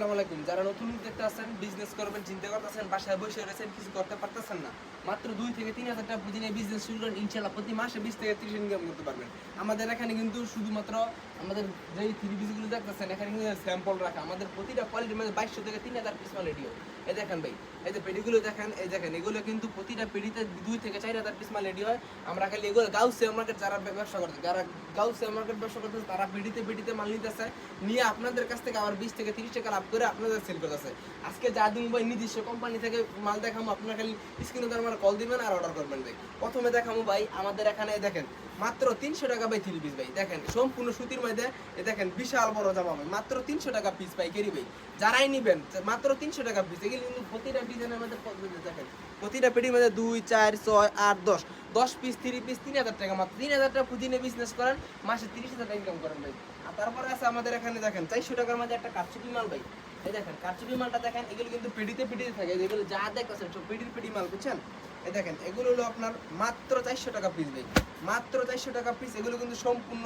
আসসালামু আলাইকুম। যারা নতুন উদ্যোক্তা আছেন, বিজনেস করবেন চিন্তা করতেছেন, বাসায় বসে রয়েছেন, কিছু করতে পারতেছেন না, মাত্র 2 থেকে 3 হাজার টাকা পুঁজি নিয়ে বিজনেস শুরু করেন, ইনশাআল্লাহ প্রতি মাসে 20 থেকে 30 ইনকাম করতে পারবেন। আমাদের এখানে কিন্তু শুধুমাত্র আমাদের যেই 3 পিসগুলো দেখতেছেন, এখানে কিন্তু স্যাম্পল রাখা। আমাদের প্রতিটা কোয়ালিটির মধ্যে 2200 থেকে 3000 পিস মাল রেডি হয়। এই দেখেন ভাই, এই যে পেডিগুলো দেখেন, এই দেখেন এগুলো কিন্তু প্রতিটা পেডিতে 2 থেকে 4000 পিস মাল রেডি হয়। আমরা খালি এগুলো গাউসে মার্কেট যারা ব্যবসা করতে, যারা গাউসে মার্কেট ব্যবসা করতেছে, তারা পেডিতে মাল নিতেছে, নিয়ে আপনাদের কাছ থেকে আবার 20 থেকে 30 টাকা লাভ করে আপনাদের সেল করতেছে। আজকে যা দিন ভাই নির্দিষ্ট কোম্পানি থেকে মাল দেখাবো, আপনার খালি স্ক্রিনে তো আমার কল দিবেন আর অর্ডার করবেন ভাই। প্রথমে দেখাবো ভাই আমাদের এখানে দেখেন মাত্র 300 টাকা ভাই 3 পিস ভাই, দেখেন সম্পূর্ণ সুতির মধ্যে, দেখেন বিশাল বড় জামা ভাই, মাত্র 300 টাকা পিস ভাই কেরি ভাই। যারাই নিবেন মাত্র 300 টাকা পিস। এগুলো কিন্তু প্রতিটা ডিজাইনের মধ্যে দেখেন, প্রতিটা পেটির মধ্যে 2 4 6 8 10 পিস 3 পিস 3000 টাকা, মাত্র 3000 টাকা পুঁজি নিয়ে বিজনেস করেন, মাসে 30,000 টাকা ইনকাম করেন ভাই। আর তারপরে আছে আমাদের এখানে দেখেন 400 টাকার মধ্যে একটা কারচুপি মাল ভাই। এই দেখেন কারচুপি মালটা দেখেন, এগুলো কিন্তু পেটিতে থাকে, এগুলো যা দেখতেছেন সব পেটি মাল, বুঝছেন? এই দেখেন এগুলো হলো আপনার মাত্র 400 টাকা পিস ভাই, মাত্র 400 টাকা পিস। এগুলো কিন্তু সম্পূর্ণ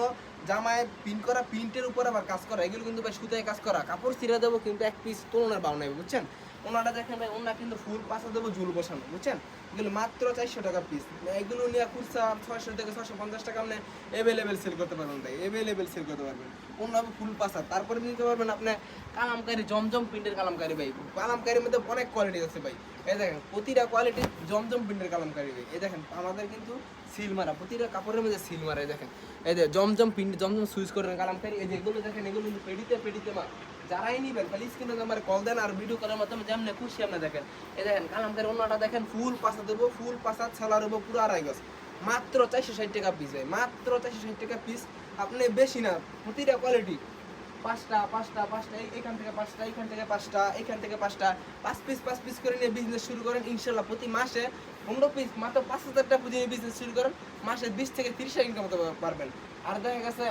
জামায় প্রিন্ট করা, প্রিন্টের উপর আবার কাজ করা। এগুলো কিন্তু ভাই সুতায় কাজ করা, কাপড় ছিঁড়ে দেবো কিন্তু এক পিস তোলনের বাউ নেবে, বুঝছেন? ওনাটা দেখেন ভাই, ওনা কিন্তু ফুল পাশা দেবো ঝুল বসানো, বুঝছেন? এগুলো মাত্র 400 টাকা পিস। এগুলো নিয়ে খুচরা 600 থেকে 650 টাকা আপনি অ্যাভেলেবেল সেল করতে পারবেন ভাই, অ্যাভেলেবেল সেল করতে পারবেন। অন্য ফুল পাশা, তারপরে নিতে পারবেন আপনি কালামকারি, জমজম প্রিন্টের কালামকারি ভাই। কালামকারির মধ্যে অনেক কোয়ালিটি আছে ভাই। এই দেখেন প্রতিটা কোয়ালিটি জমজম প্রিন্টের কালামকারি ভাই। এই দেখেন আমাদের কিন্তু সিল মারা, প্রতিটা কাপড়ের মধ্যে সিল মারা। এই দেখেন এই যে জমজম প্রিন্ট, জমজম সুইচ করে কালামকারি। এই যে এগুলো দেখেন, এগুলো কিন্তু পেডিতে মা। যারাই নিবেন খালি স্ক্রিনে আমার কল দেন আর ভিডিও করার মাধ্যমে যেমন খুশি আপনি দেখেন। এই দেখেন কালামকারি অন্যটা দেখেন, ফুল পাশা দেবো, ফুল পাশা ছালা দেবো পুরো 2.5 গজ, মাত্র 460 টাকা পিস ভাই, মাত্র 460 টাকা পিস। আপনি বেশি না, প্রতিটা কোয়ালিটি পাঁচটা এখান থেকে পাঁচটা, এখান থেকে পাঁচটা, এখান থেকে পাঁচটা, 5 পিস করে নিয়ে বিজনেস শুরু করেন, ইনশাল্লাহ প্রতি মাসে 15 পিস, মাত্র 5,000 টাকা পুঁজি নিয়ে বিজনেস শুরু করেন, মাসে 20 থেকে 30 ইনকাম করতে পারবেন। আর দেখা গেছে